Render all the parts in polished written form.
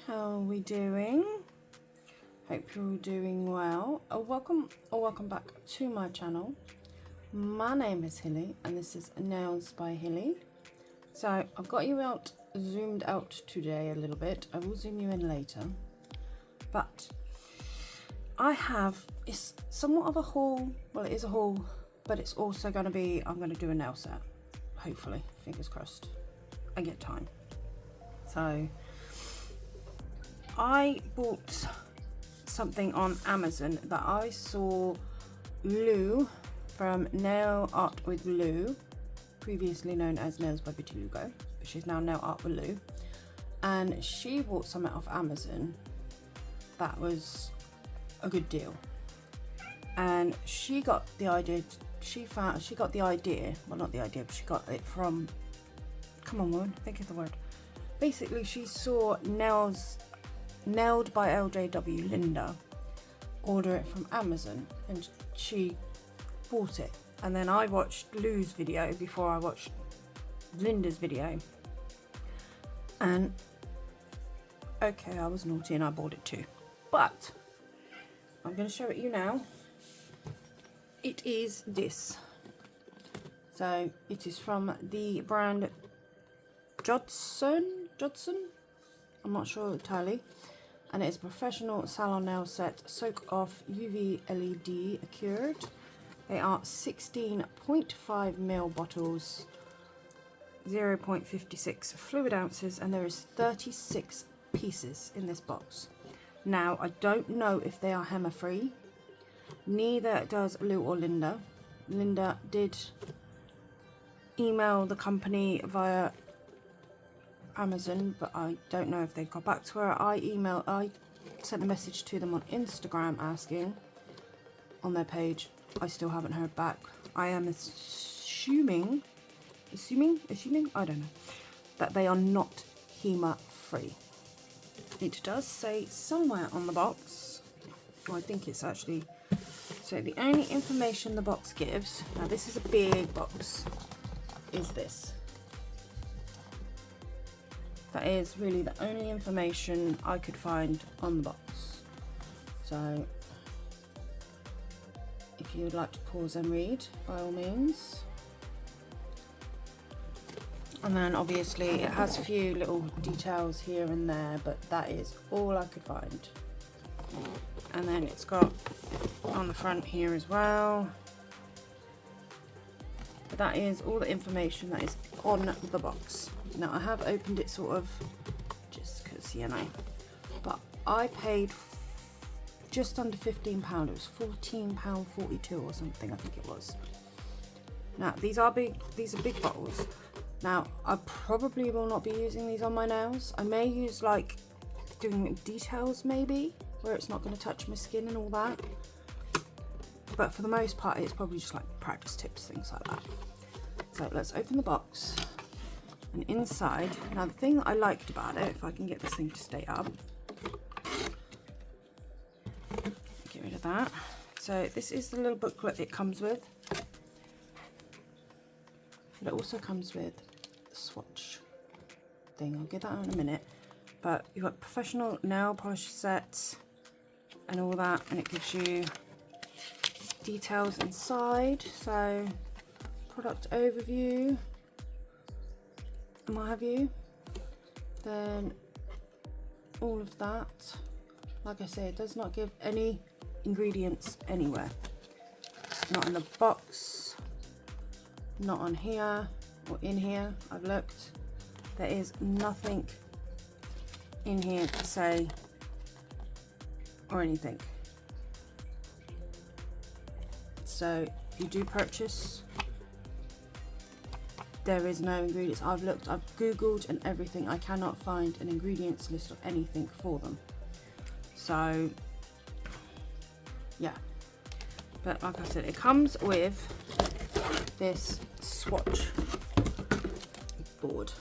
how are we doing? Hope you're all doing well. Welcome back to my channel. My name is Hilly and this is Nailz by Hilly. So I've got you zoomed out today a little bit. I will zoom you in later. But it's somewhat of a haul. Well, it is a haul, but it's also going to be, I'm going to do a nail set. Hopefully, fingers crossed, I get time. So I bought something on Amazon that I saw Lou from Nail Art with Lou, previously known as Nails by Hilly, but she's now Nail Art with Lou, and she bought something off Amazon that was a good deal, and she got the idea. Well, not the idea, but she got it from. Come on, woman, think of the word. Basically, she saw Nailed by LJW Linda order it from Amazon, and she bought it. And then I watched Lou's video before I watched Linda's video, and okay, I was naughty and I bought it too, but I'm going to show it you now. It is this. So it is from the brand Judson. I'm not sure entirely. And it is a professional salon nail set, soak off UV LED cured. They are 16.5ml bottles, 0.56 fluid ounces, and there is 36 pieces in this box. Now, I don't know if they are HEMA free. Neither does Lou or Linda. Linda did email the company via Amazon, but I don't know if they got back to her. I sent a message to them on Instagram asking on their page. I still haven't heard back. I am assuming, I don't know, that they are not HEMA free. It does say somewhere on the box, well, I think it's actually, so the only information the box gives, now this is a big box, is this. That is really the only information I could find on the box. So if you would like to pause and read, by all means. And then obviously it has a few little details here and there, but that is all I could find. And then it's got on the front here as well. But that is all the information that is on the box. Now I have opened it sort of just because, you know, but I paid just under £15. It was £14.42 or something, I think it was. Now these are big bottles. Now I probably will not be using these on my nails. I may use like doing details maybe, where it's not going to touch my skin and all that. But for the most part it's probably just like practice tips, things like that. So let's open the box. And inside, now the thing that I liked about it, if I can get this thing to stay up, get rid of that. So this is the little booklet it comes with. But it also comes with the swatch thing. I'll get that out in a minute. But you've got professional nail polish sets and all that, and it gives you details inside. So product overview and what have you. Then all of that. Like I say, it does not give any ingredients anywhere. Not in the box, not on here or in here. I've looked. There is nothing in here to say or anything. So if you do purchase, there is no ingredients. I've looked, I've googled and everything. I cannot find an ingredients list or anything for them. So yeah, but like I said, it comes with this swatch board.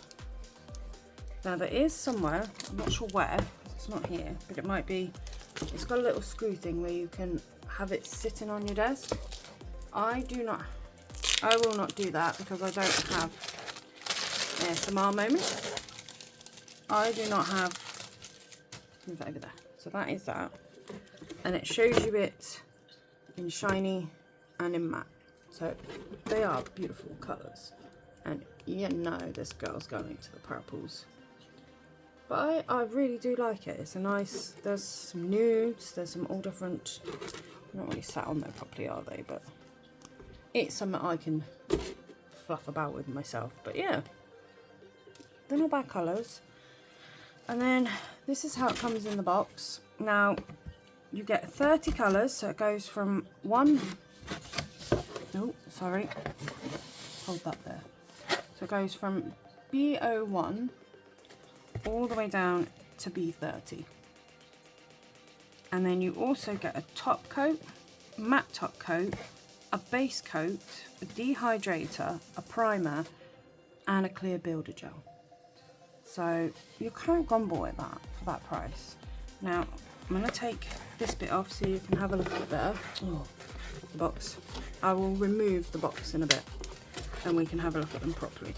Now there is somewhere, I'm not sure where, it's not here, but it might be, it's got a little screw thing where you can have it sitting on your desk. I will not do that because I don't have ASMR moment. I do not have Move that over there. So that is that. And it shows you it in shiny and in matte. So they are beautiful colours. And you know this girl's going to the purples. But I really do like it. It's a nice, there's some nudes, there's some all different, not really sat on there properly, are they? But it's something I can fluff about with myself. But yeah, they're not bad colours. And then this is how it comes in the box. Now, you get 30 colours, so it goes from hold that there. So it goes from B01 all the way down to B30. And then you also get a top coat, matte top coat, a base coat, a dehydrator, a primer, and a clear builder gel. So you can't grumble at that for that price. Now I'm going to take this bit off so you can have a look at it better. Oh, the box. I will remove the box in a bit and we can have a look at them properly.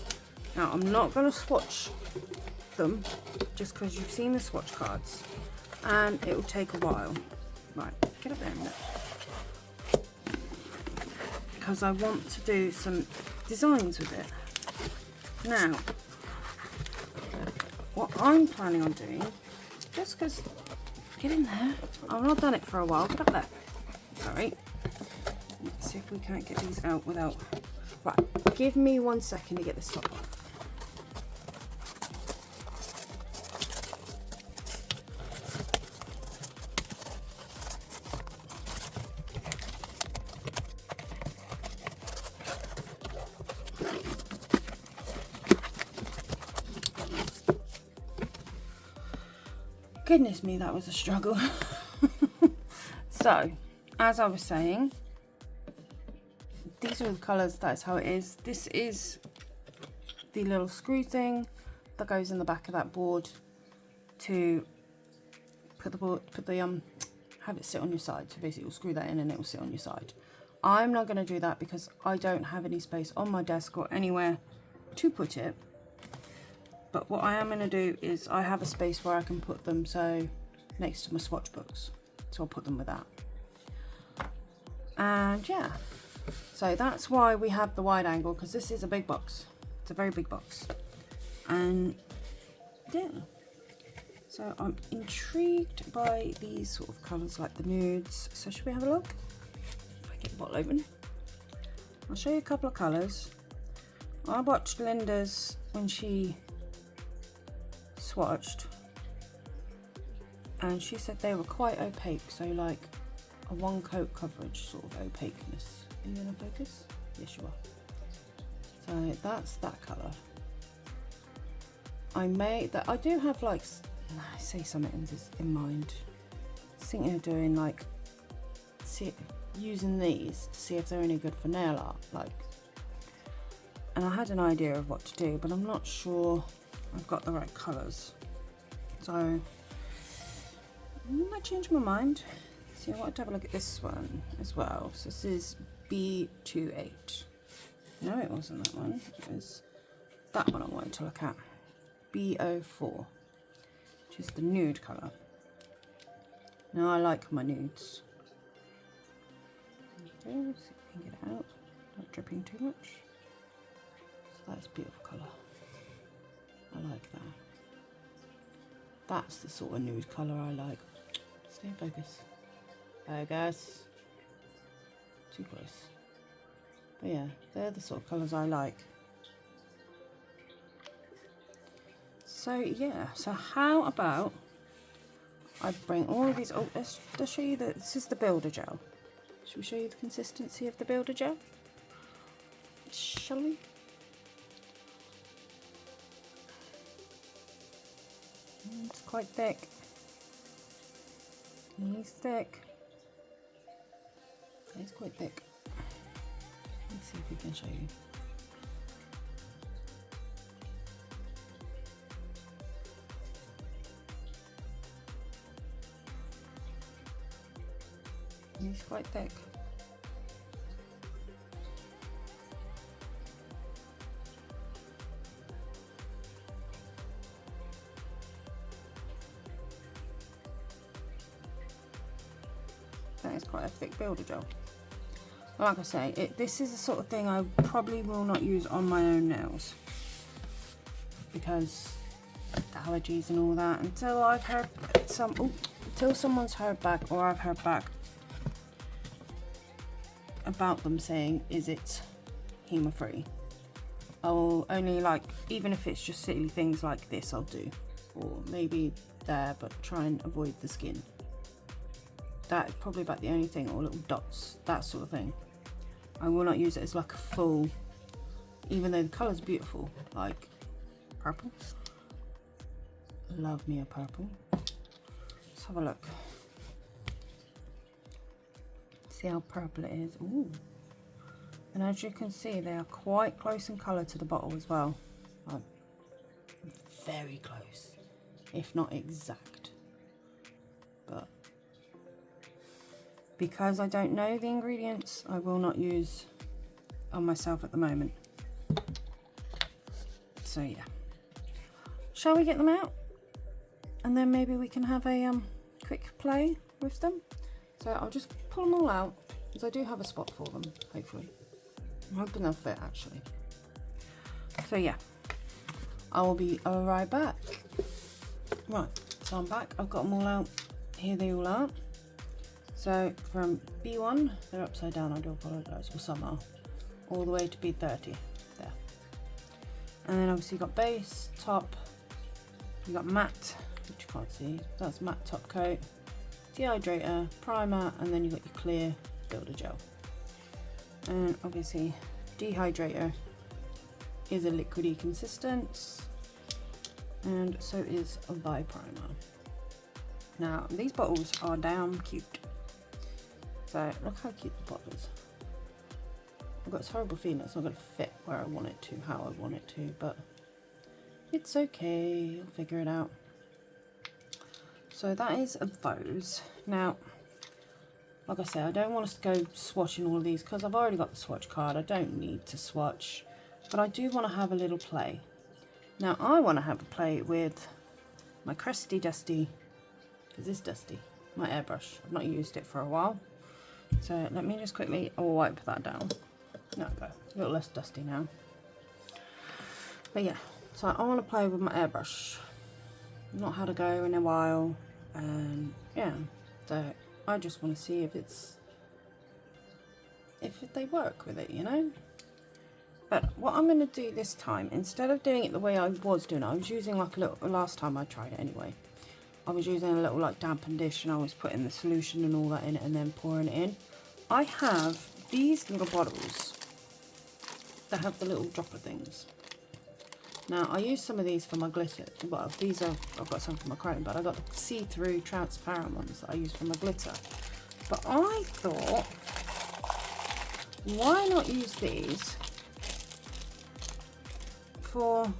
Now I'm not going to swatch them just because you've seen the swatch cards and it will take a while. Right, get up there a minute. Because I want to do some designs with it. Now, what I'm planning on doing, just because, get in there, I've not done it for a while, get up there, sorry, let's see if we can't get these out without, right, give me 1 second to get this top off. Goodness me, that was a struggle. So, as I was saying, these are the colours, that's how it is. This is the little screw thing that goes in the back of that board to have it sit on your side. So basically you'll screw that in and it will sit on your side. I'm not going to do that because I don't have any space on my desk or anywhere to put it. But what I am going to do is I have a space where I can put them, so next to my swatch books. So I'll put them with that. And yeah, so that's why we have the wide angle, because this is a big box. It's a very big box. And yeah, so I'm intrigued by these sort of colours like the nudes. So should we have a look? If I get the bottle open. I'll show you a couple of colours. I watched Linda's when she swatched and she said they were quite opaque, so like a one coat coverage sort of opaqueness. Are you in focus? Yes you are. So that's that colour. I do have like, I say something in mind. I was thinking of doing like, using these to see if they're any good for nail art, like, and I had an idea of what to do, but I'm not sure I've got the right colours, so I might change my mind. So I want to have a look at this one as well. So this is B28. No, it wasn't that one. It was that one I wanted to look at. B04, which is the nude colour. Now I like my nudes. Okay, let's see if we can get it out. Not dripping too much. So that's a beautiful colour. I like that. That's the sort of nude colour I like. Stay in focus. Focus. Too close. But yeah, they're the sort of colours I like. So yeah, so how about I bring all of these, oh, let's show you that this is the builder gel. Should we show you the consistency of the builder gel? Shall we? It's quite thick. He's thick. It's quite thick. Let's see if we can show you. He's quite thick. is quite a thick builder gel. Like I say, this is the sort of thing I probably will not use on my own nails, because allergies and all that, until I've heard until someone's heard back, or I've heard back about them saying, is it HEMA free? I'll only, like, even if it's just silly things like this, I'll do, or maybe there, but try and avoid the skin. That is probably about the only thing, or little dots, that sort of thing. I will not use it as like a full, even though the colour's beautiful, like purple. Love me a purple. Let's have a look. See how purple it is. Ooh. And as you can see, they are quite close in colour to the bottle as well. Like, very close, if not exact. But because I don't know the ingredients, I will not use on myself at the moment. So yeah. Shall we get them out? And then maybe we can have a quick play with them. So I'll just pull them all out, because I do have a spot for them, hopefully. I'm hoping they'll fit, actually. So yeah, I will be right back. Right, so I'm back. I've got them all out. Here they all are. So from B1, they're upside down, I do apologise, or some are, all the way to B30, there. And then obviously you've got base, top, you've got matte, which you can't see, that's matte top coat, dehydrator, primer, and then you've got your clear builder gel. And obviously dehydrator is a liquidy consistence, and so is by primer. Now these bottles are damn cute. So look how cute the bottle is. I've got this horrible feeling it's not going to fit where I want it to, how I want it to, but it's okay, I'll figure it out. So that is of those. Now, like I say, I don't want us to go swatching all of these, because I've already got the swatch card. I don't need to swatch, but I do want to have a little play. Now I want to have a play with my crusty dusty, is this dusty? My airbrush. I've not used it for a while. So let me just quickly wipe that down. There we go, a little less dusty now. But yeah, so I want to play with my airbrush. I've not had a go in a while, and yeah, so I just want to see if they work with it, you know. But what I'm going to do this time, instead of doing it the way I was doing, I was using like a little, last time I tried it anyway, I was using a little like dampen dish, and I was putting the solution and all that in it and then pouring it in. I have these little bottles that have the little dropper things. Now I use some of these for my glitter. Well, these are, I've got some for my chrome, but I got the see-through transparent ones that I use for my glitter. But I thought, why not use these for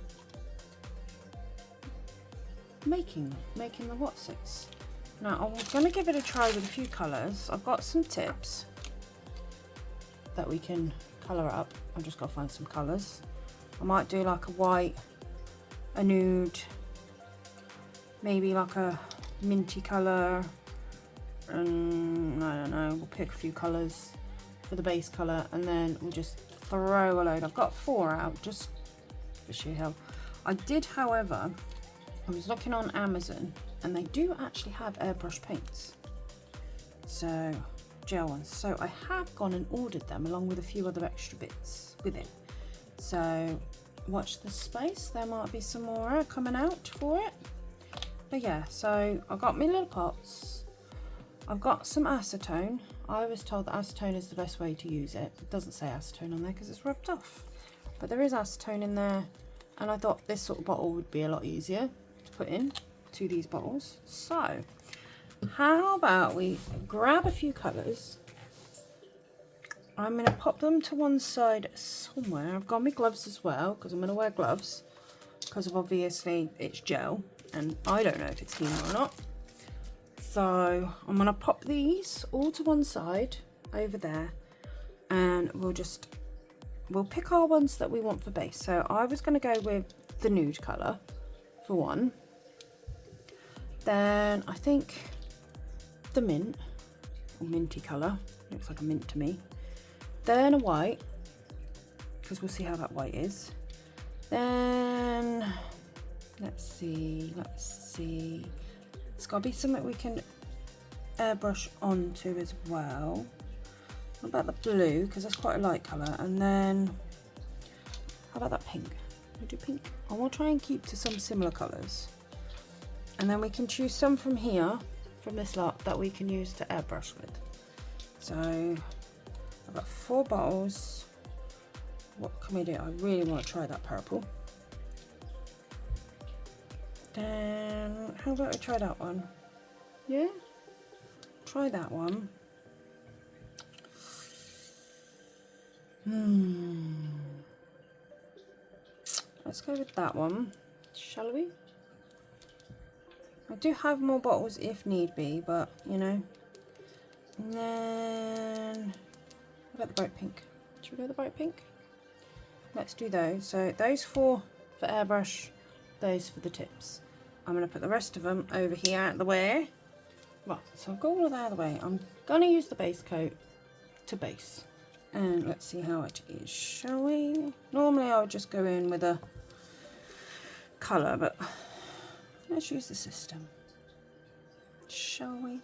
making the Watsits. Now I'm going to give it a try with a few colours. I've got some tips that we can colour up. I've just got to find some colours. I might do like a white, a nude, maybe like a minty colour, and I don't know, we'll pick a few colours for the base colour, and then we'll just throw a load. I've got 4 out just for sheer hell. I did, however, I was looking on Amazon, and they do actually have airbrush paints, so gel ones. So I have gone and ordered them along with a few other extra bits with it. So watch the space, there might be some more coming out for it. But yeah, so I got my little pots. I've got some acetone. I was told that acetone is the best way to use it. It doesn't say acetone on there because it's rubbed off, but there is acetone in there, and I thought this sort of bottle would be a lot easier to put in to these bottles. So how about we grab a few colours. I'm going to pop them to one side somewhere. I've got my gloves as well, because I'm going to wear gloves, because of obviously it's gel and I don't know if it's HEMA or not. So I'm going to pop these all to one side over there, and we'll pick our ones that we want for base. So I was going to go with the nude colour for one, then I think the mint, or minty colour. Looks like a mint to me. Then a white, because we'll see how that white is. Then let's see. It's got to be something we can airbrush onto as well. What about the blue, because that's quite a light colour. And then how about that pink? We do pink. I will try and keep to some similar colours. And then we can choose some from here, from this lot, that we can use to airbrush with. So I've got 4 bottles. What can we do? I really want to try that purple. Then how about we try that one? Yeah? Try that one. Let's go with that one, shall we? I do have more bottles if need be, but you know. And then what about the bright pink? Should we go with the bright pink? Let's do those. So those 4 for airbrush, those for the tips. I'm going to put the rest of them over here out of the way. Right, so I've got all of that out of the way. I'm going to use the base coat to base. And let's see how it is, shall we? Normally I would just go in with a colour, but let's use the system, shall we?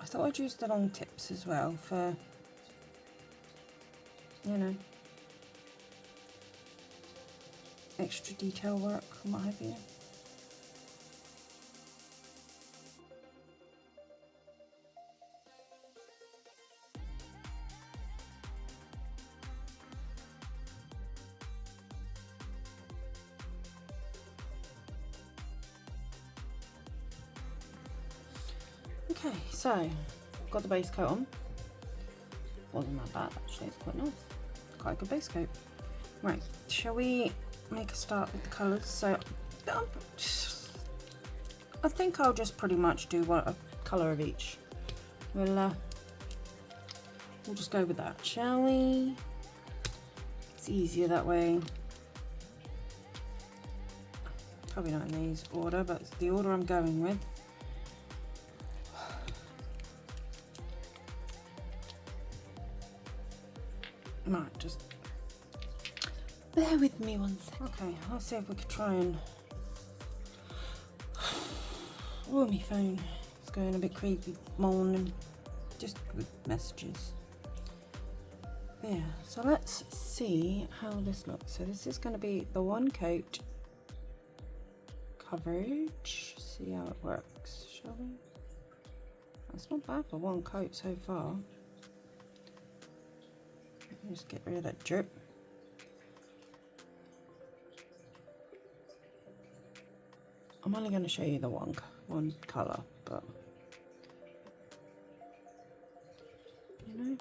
I thought I'd use the long tips as well for, you know, extra detail work and what have you. Okay, so got the base coat on. Wasn't that bad actually, it's quite nice. Quite a good base coat. Right, shall we make a start with the colours? So I think I'll just pretty much do a colour of each. We'll just go with that, shall we? It's easier that way. Probably not in these order, but it's the order I'm going with. Right, just bear with me one sec. Okay, let's see if we could try and... Oh, my phone is going a bit creepy morning, just with messages. Yeah, so let's see how this looks. So this is going to be the one coat coverage. See how it works, shall we? That's not bad for one coat so far. Just get rid of that drip. I'm only going to show you the one colour, but you know.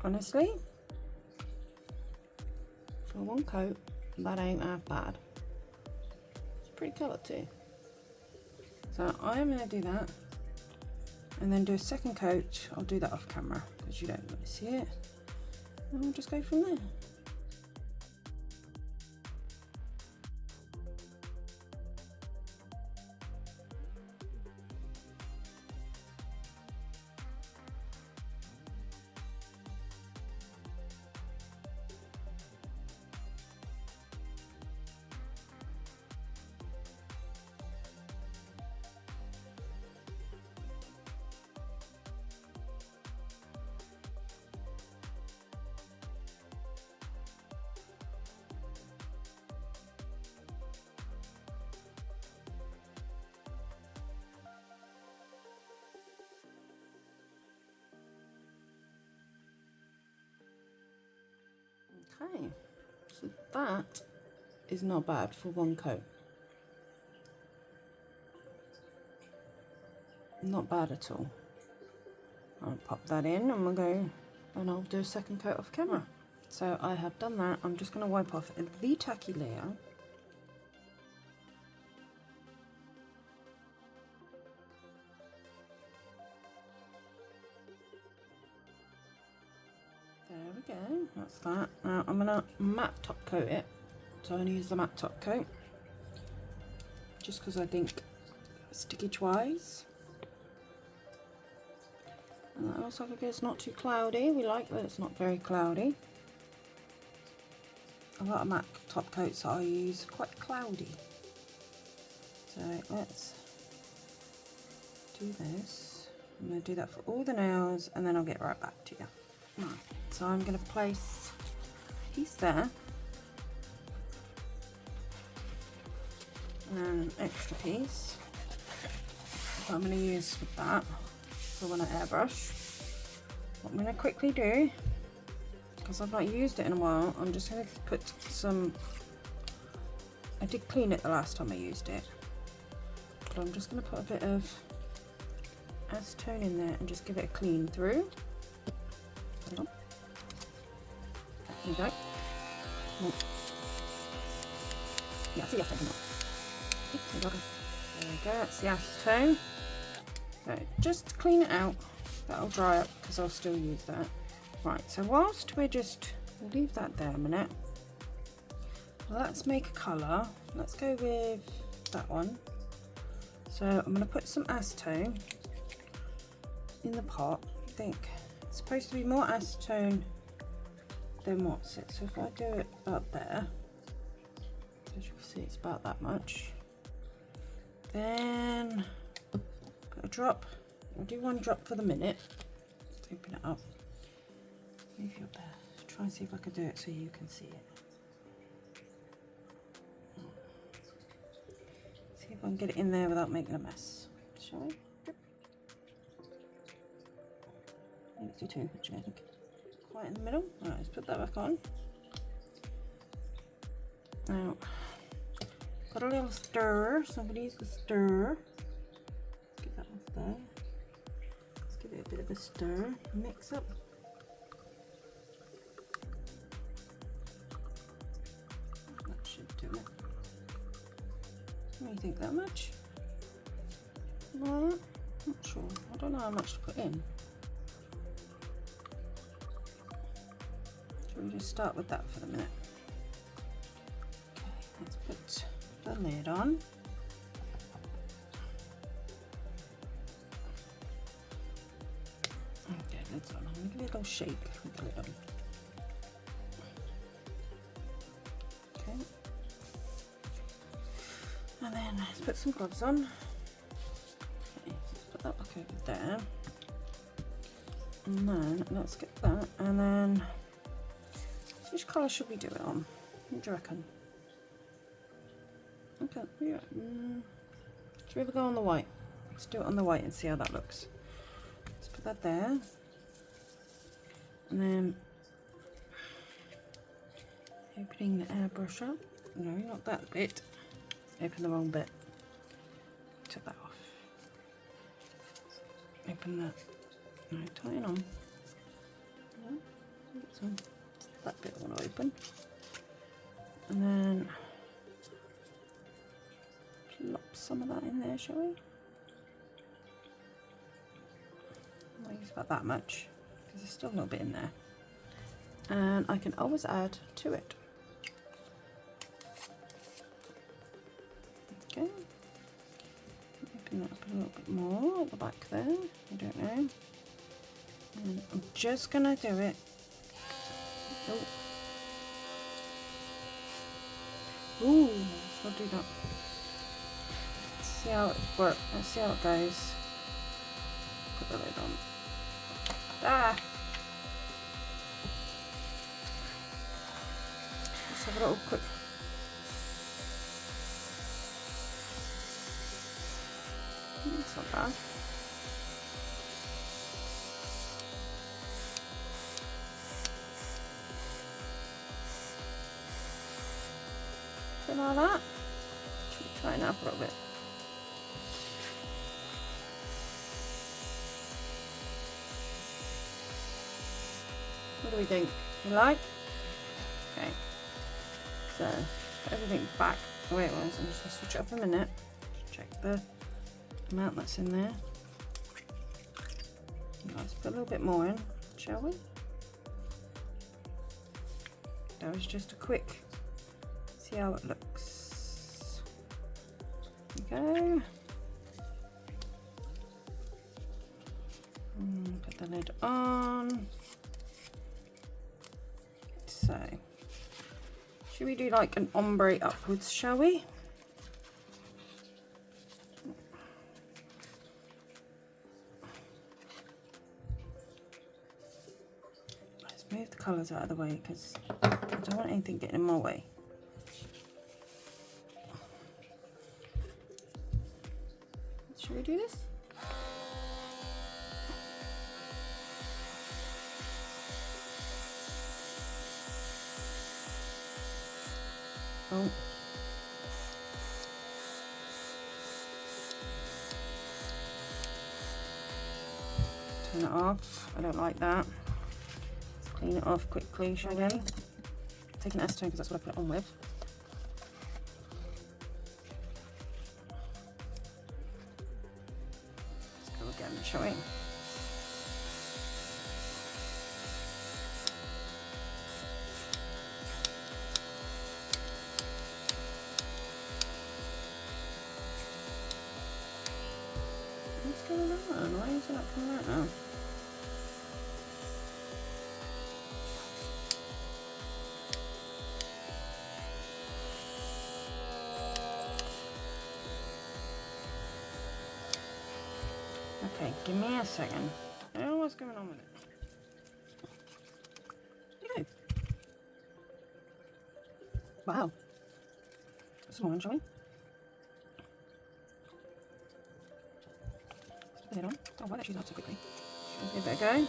Honestly, for one coat, that ain't half bad. It's pretty colour too. So I'm going to do that and then do a second coat. I'll do that off camera because you don't want to see it. And we'll just go from there. Okay, so that is not bad for one coat. Not bad at all. I'll pop that in and we'll go and I'll do a second coat off camera. So I have done that. I'm just going to wipe off the tacky layer. There we go, that's that. Now I'm going to matte top coat it So I'm going to use the matte top coat, just because I think stickage wise. And that looks like it's not too cloudy. We like that it's not very cloudy. A lot of matte top coats that I use are quite cloudy. So let's do this. I'm going to do that for all the nails and then I'll get right back to you. Right, so I'm going to place a piece there and an extra piece that I'm going to use for that, for when I airbrush. What I'm going to quickly do, because I've not used it in a while, I'm just going to put some, I did clean it the last time I used it, but I'm just going to put a bit of acetone in there and just give it a clean through. There you go. Oh. Yeah, see acetone. There we go, that's the acetone. So just clean it out, that'll dry up because I'll still use that. Right, so whilst we'll leave that there a minute, let's make a colour. Let's go with that one. So I'm going to put some acetone in the pot. I think it's supposed to be more acetone than what's it. So if I do it up there, as you can see it's about that much. Then put a drop. I'll do one drop for the minute. Let's open it up. Move you up there. Try and see if I can do it so you can see it. See if I can get it in there without making a mess. Shall we? Let's do two, actually, I think. Quite in the middle. Alright, let's put that back on. Now, got a little stir. Somebody's got a stir. Let's get that off there. Let's give it a bit of a stir. Mix up. What do you think, that much? No, not sure. I don't know how much to put in. Shall we just start with that for the minute? Okay, let's put the lid on. Okay, lid's on. I'm going to give it a little shake with the lid on. Okay. And then let's put some gloves on. Okay, let's put that back over there. And then let's get that. And then which colour should we do it on? What do you reckon? Okay, yeah. Should we ever go on the white? Let's do it on the white and see how that looks. Let's put that there. And then opening the airbrush up. No, not that bit. Open the wrong bit. Took that off. Open that. No, tighten on. No, that bit I want to open. And then plop some of that in there, shall we? I'll use about that much because there's still a little bit in there. And I can always add to it. Okay, open that up a little bit more at the back there, I don't know. And I'm just going to do it. Oh. Ooh, let's not do that. Let's see how it works. Let's see how it goes. Put the lid on. Ah! Let's have a little quick. That's not bad. Like that. Try it up a little bit. What do we think? You like? Okay. So put everything back the way it was. I'm just going to switch it up a minute. Check the amount that's in there. Let's put a little bit more in, shall we? That was just a quick See how it looks. There we go. Put the lid on. So, should we do like an ombre upwards, shall we? Let's move the colours out of the way because I don't want anything getting in my way. Should we do this? Oh. Turn it off. I don't like that. Let's clean it off quickly, shall we? Take an acetone because that's what I put it on with. Let's go again, shall we? What's going on? Why is it not coming out now? Okay, give me a second. I don't know what's going on with it. There you go. Wow. That's an orange, shall we? Put it on. Oh, why that she's out so quickly? Let's give it a go.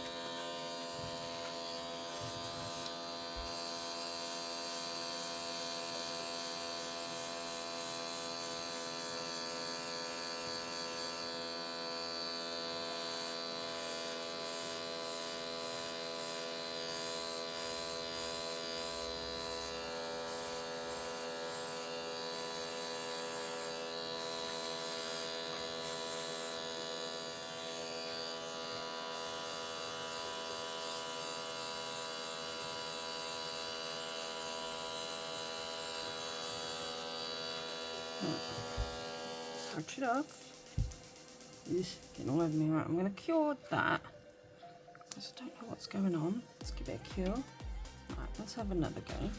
Scratch it up. It's getting all over me. Right, I'm going to cure that. Because I don't know what's going on. Let's give it a cure. Right, let's have another go.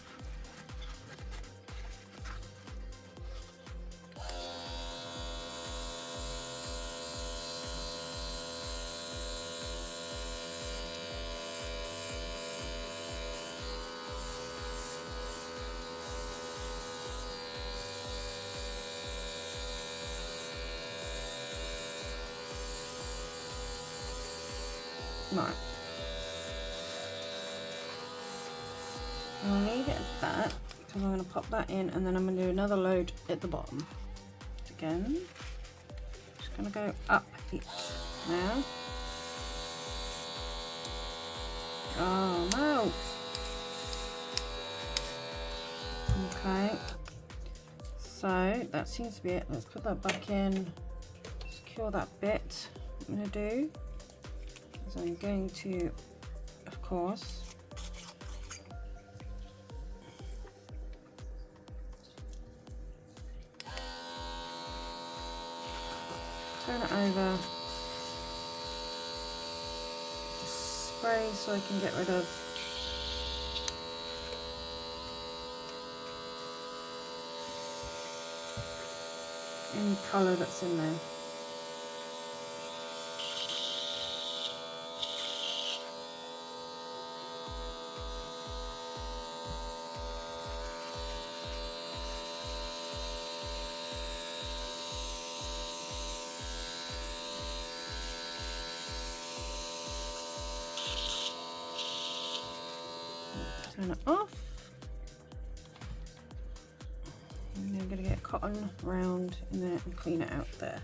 Right. I'll leave it at that because I'm going to pop that in and then I'm going to do another load at the bottom. Again, just going to go up it now. Oh no! Okay, so that seems to be it. Let's put that back in, secure that bit. What I'm going to do is I'm going to, of course, turn it over, just spray so I can get rid of any colour that's in there. Turn it off. And then I'm going to get cotton round in there and clean it out there.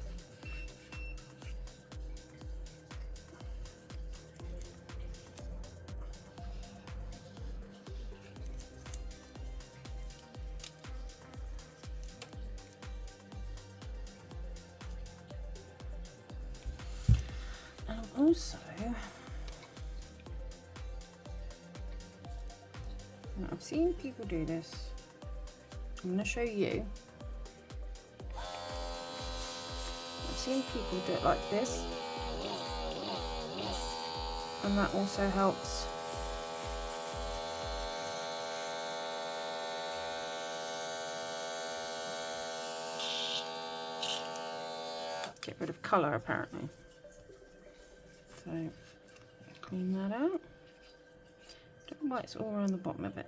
And also, I've seen people do this I'm going to show you. I've seen people do it like this, and that also helps get rid of colour apparently. So clean that out. Don't know why it's all around the bottom of it.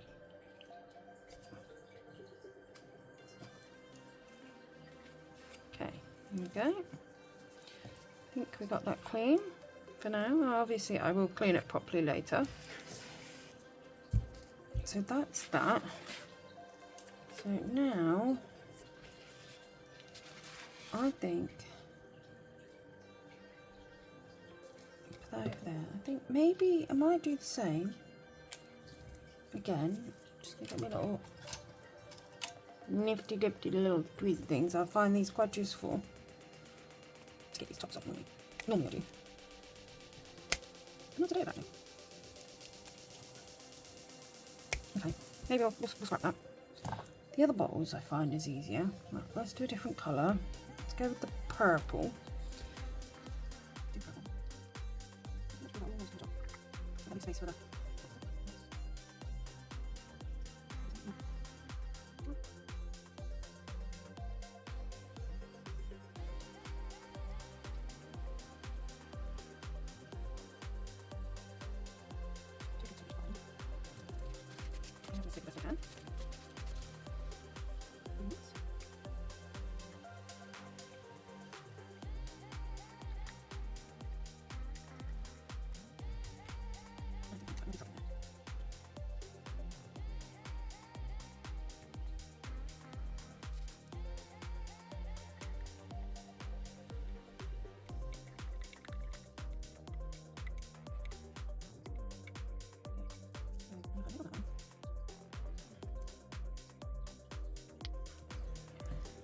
Okay, here we go. I think we got that clean for now. Obviously I will clean it properly later. So that's that. So now I think put that over there. I think maybe I might do the same again. Just gonna get me little nifty dipty little tweezy things. I find these quite useful. Let's get these tops off normally I do. Not today about it. Okay, maybe we'll scrap that. The other bottles I find is easier. Right, let's do a different colour. Let's go with the purple. Do purple. Let's space for that.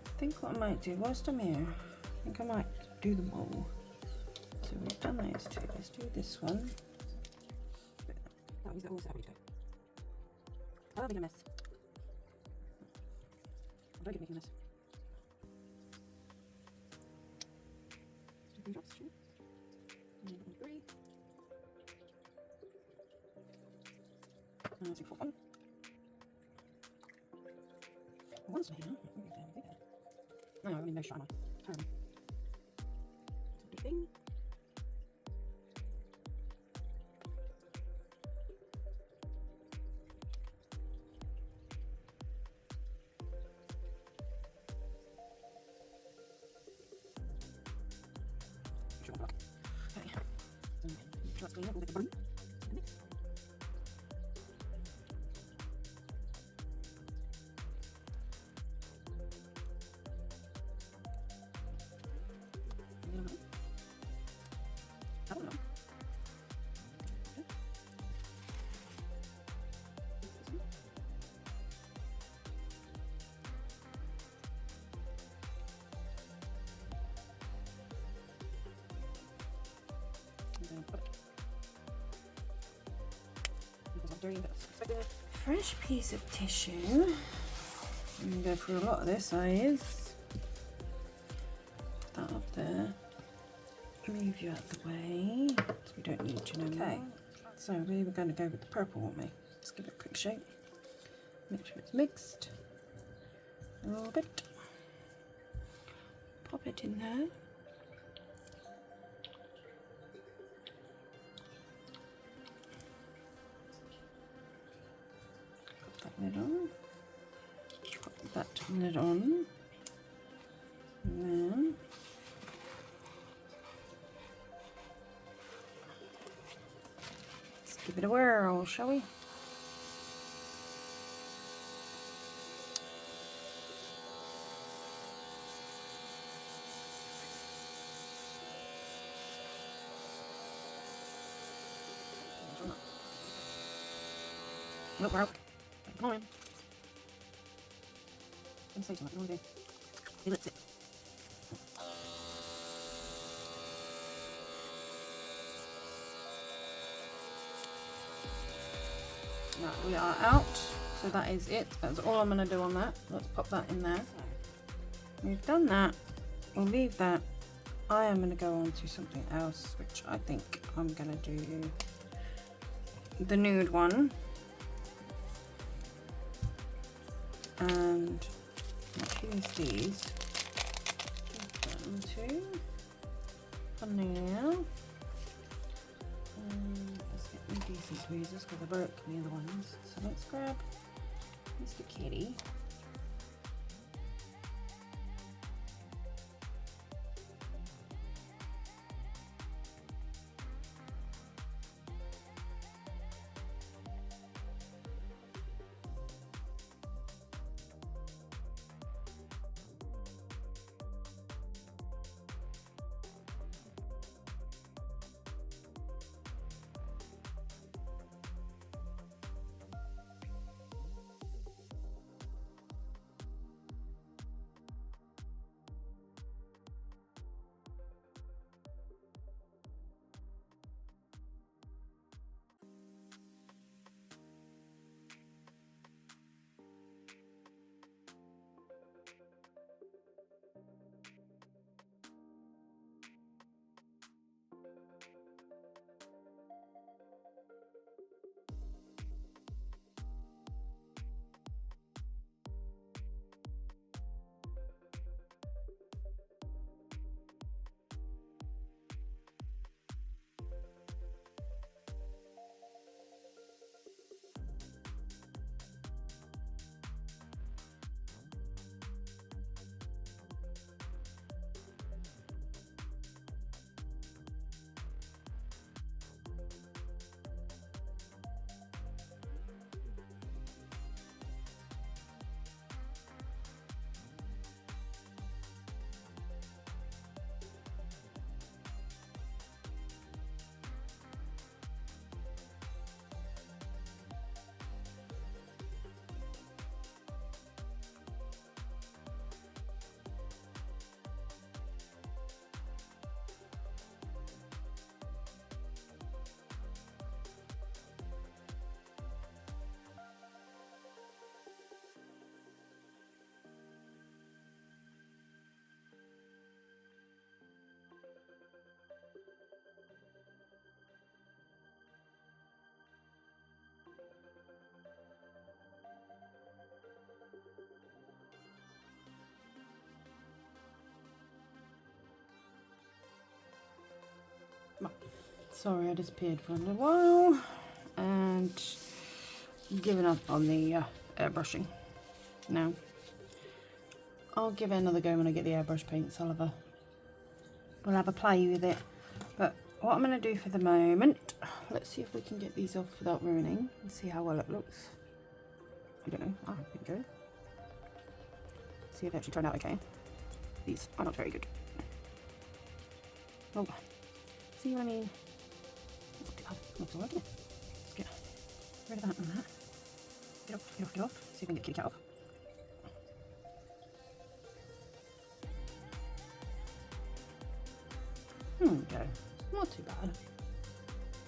I think what I might do whilst I'm here, I think I might do them all. So we've done those two. Let's do this one. That was all savage. I'll make a mess. I'm very good at making a mess. Let's do 3 drops, sure. And then 3. And let's do 4 1. One's here. No, I mean no shine on. Terrible. Big thing. Okay. Let's clean up. We'll get the broom. Mix. Fresh piece of tissue. I'm going to go through a lot of this size. Put that up there. Move you out the way, so we don't need you no more. Okay, so we were going to go with the purple, weren't we? Let's give it a quick shake. Make sure it's mixed. A little bit. Pop it in there. Lid on, pop that lid on, and then let's give it a whirl, shall we? Look, we're out. Come on. Don't say too much. What do? He lets it. Right, we are out. So that is it. That's all I'm going to do on that. Let's pop that in there. We've done that. We'll leave that. I am going to go on to something else, which I think I'm going to do the nude one. And I'll use these. Give them to for now. Let's get me decent tweezers because I broke the other ones. So let's grab Mr. Kitty. Sorry, I disappeared for a little while and given up on the airbrushing. Now, I'll give it another go when I get the airbrush paints. We'll have a play with it. But what I'm going to do for the moment, let's see if we can get these off without ruining and see how well it looks. I don't know. Ah, here we go. See if it actually turned out okay. These are not very good. Oh, see what I mean? Looks all right. Let's get rid of that and that. Get off, get off, get off. See if we can get Kitty Cat off. Okay, not too bad.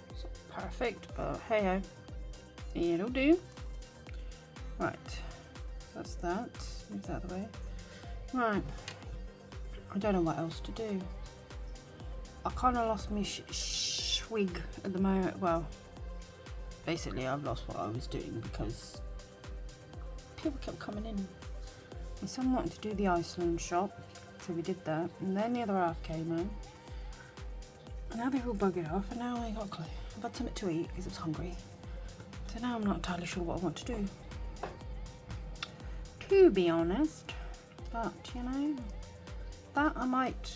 It's not perfect, but hey ho, it'll do. Right, so that's that. Move that out of the way. Right, I don't know what else to do. I kind of lost my swig at the moment. Well, basically I've lost what I was doing because people kept coming in. And some wanted to do the Iceland shop, so we did that. And then the other half came in. And now they've all buggered off, and now I ain't got a clue. I've had something to eat because I was hungry. So now I'm not entirely sure what I want to do, to be honest. But, you know, that I might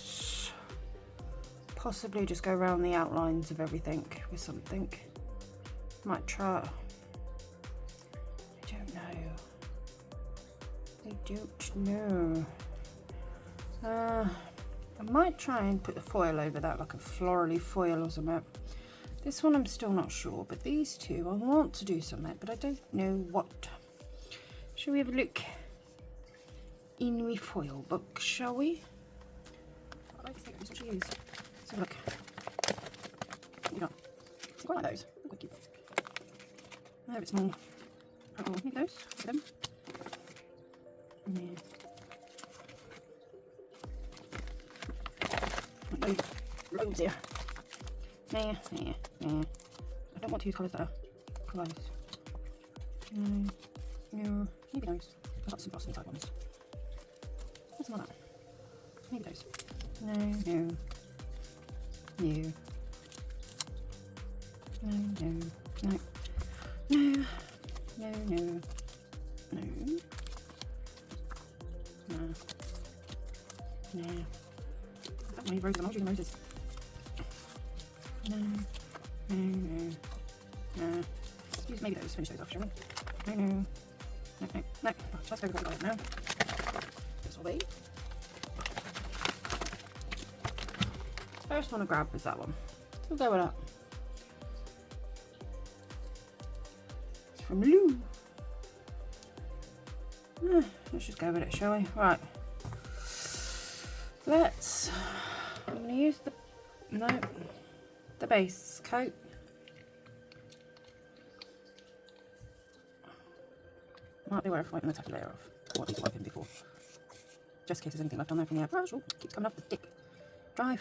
possibly just go around the outlines of everything with something. Might try. I don't know. I might try and put the foil over that, like a florally foil or something. This one I'm still not sure, but these two I want to do something, but I don't know what. Shall we have a look in the foil book, shall we? I like to think that's what she is. Let's have a look. You know, it's quite like those. They're quite cute. They're a bit small. Oh, here we those. Get them. Yeah. Loads here. Nah. I don't want to use colours that are close. No. Maybe those. I've got some blossom type ones. Something like that. Maybe those. No. I've got many roses. I'm all doing roses. No. Use maybe those. Finish those off, shall we? No. Oh, let's go with what we got now. This will be. First one to grab is that one. We'll go with that. It's from Lou. Let's just go with it, shall we? Right. I'm going to use the base coat. Might be worth wiping the top layer off. I want to wipe it before. Just in case there's anything left on there from the airbrush. Oh, keeps coming off the stick. Dry.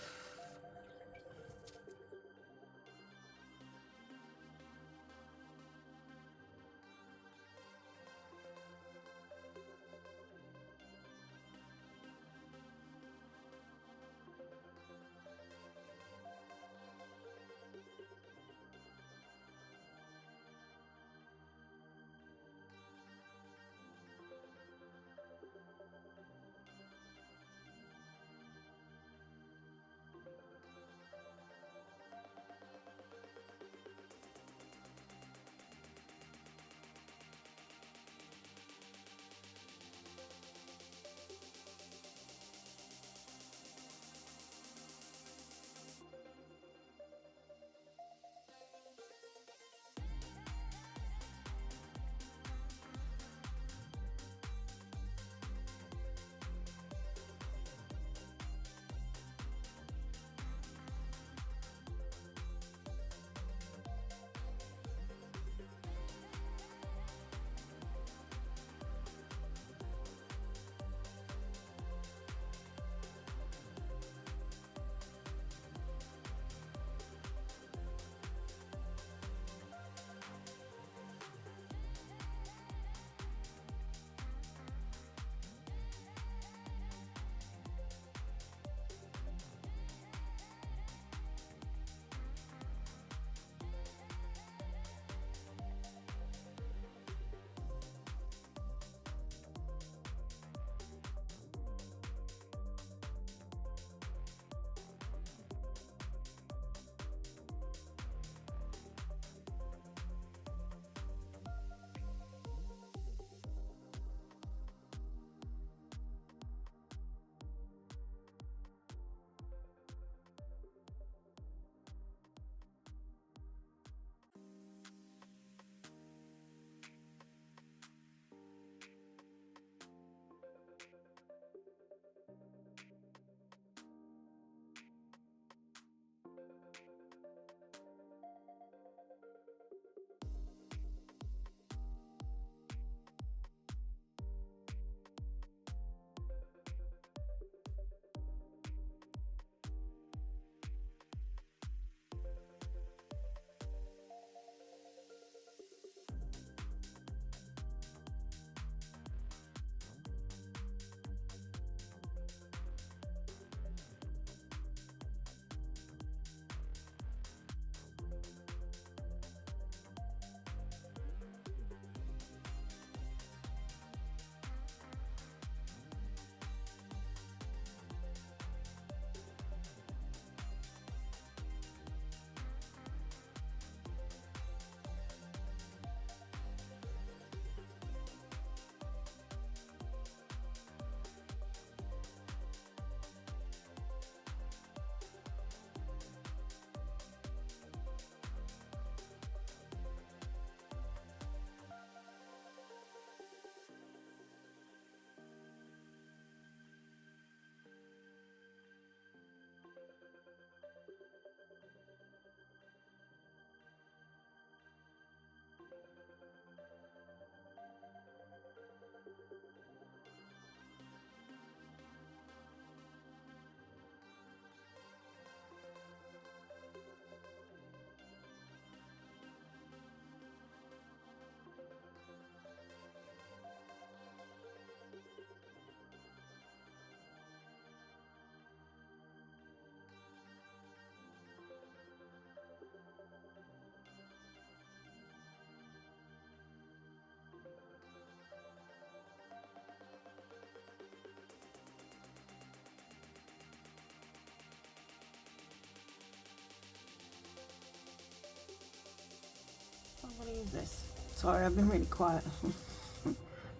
is this? Sorry, I've been really quiet.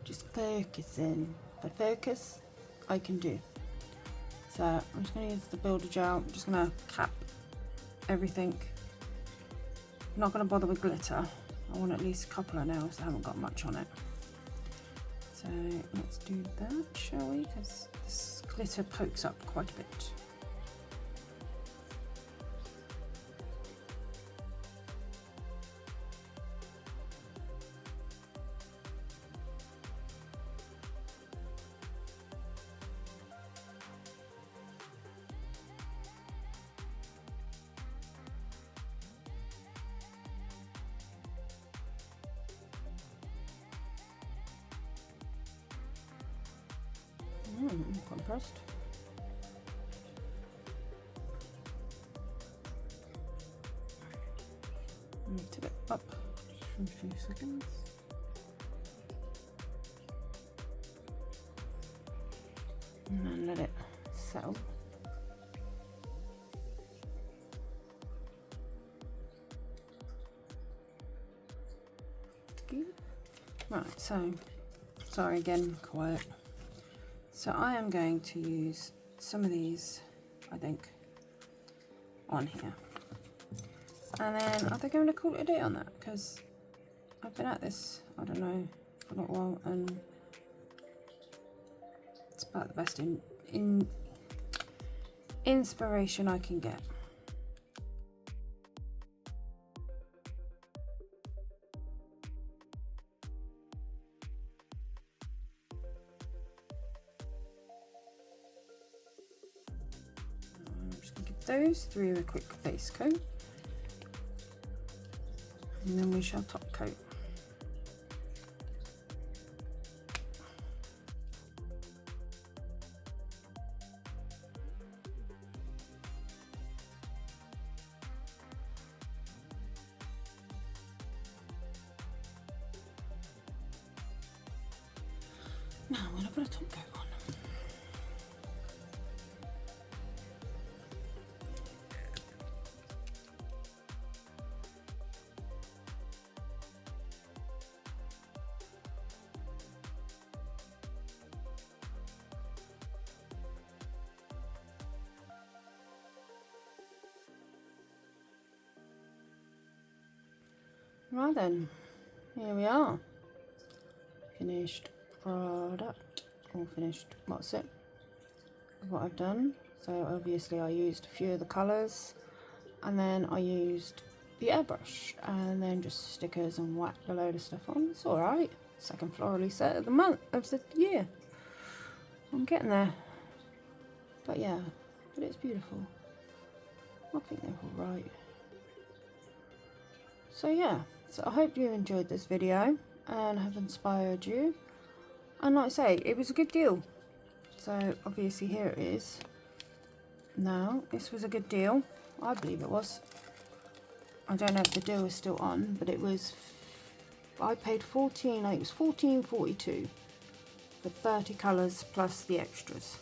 Just focusing. If I focus, I can do. So I'm just going to use the builder gel. I'm just going to cap everything. I'm not going to bother with glitter. I want at least a couple of nails that haven't got much on it. So let's do that, shall we? Because this glitter pokes up quite a bit. I'm quite impressed. Tip it up for a few seconds. And then let it settle. Right, so sorry again, quiet. So I am going to use some of these, I think, on here. And then I think I'm going to call it a day on that, because I've been at this, I don't know, for a little while, and it's about the best inspiration I can get. Those through a quick base coat, and then we shall top coat. Now I'm going to put a top coat on. Right then, here we are. Finished product, or finished, what's it? What I've done. So obviously I used a few of the colours, and then I used the airbrush, and then just stickers and whacked a load of stuff on. It's alright. Second florally set of the month, of the year. I'm getting there. But yeah, but it's beautiful. I think they're alright. So yeah, so I hope you enjoyed this video and have inspired you. And like I say, it was a good deal. So obviously here it is. Now, this was a good deal. I believe it was. I don't know if the deal is still on, but it was, I paid 14, I think it was $14.42 for 30 colours plus the extras.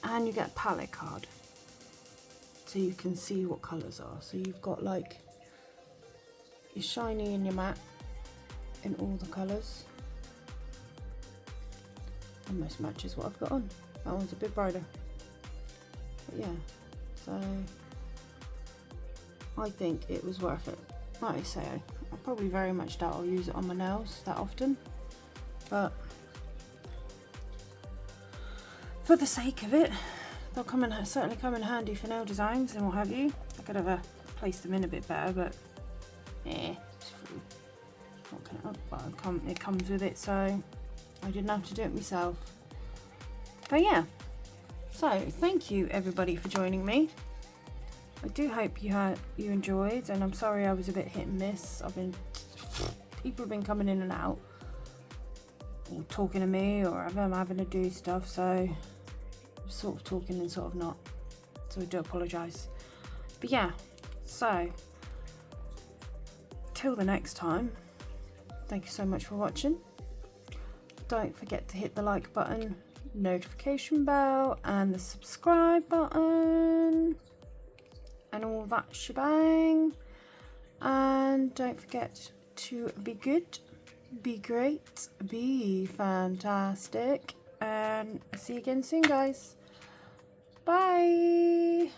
And you get a palette card, so you can see what colours are. So you've got like your shiny and your matte in all the colours. Almost matches what I've got on. That one's a bit brighter. But yeah, so I think it was worth it. Like I say, I probably very much doubt I'll use it on my nails that often, but for the sake of it, they'll come in, certainly come in handy for nail designs and what have you. I could have placed them in a bit better, but yeah, it's free. What can it comes with it, so I didn't have to do it myself. But yeah, so thank you everybody for joining me. I do hope you enjoyed, and I'm sorry I was a bit hit and miss. People have been coming in and out, or talking to me, or I'm having to do stuff, so I'm sort of talking and sort of not. So I do apologise. But yeah, so till the next time, thank you so much for watching. Don't forget to hit the like button, notification bell, and the subscribe button, and all that shebang. And don't forget to be good, be great, be fantastic, and see you again soon, guys. Bye.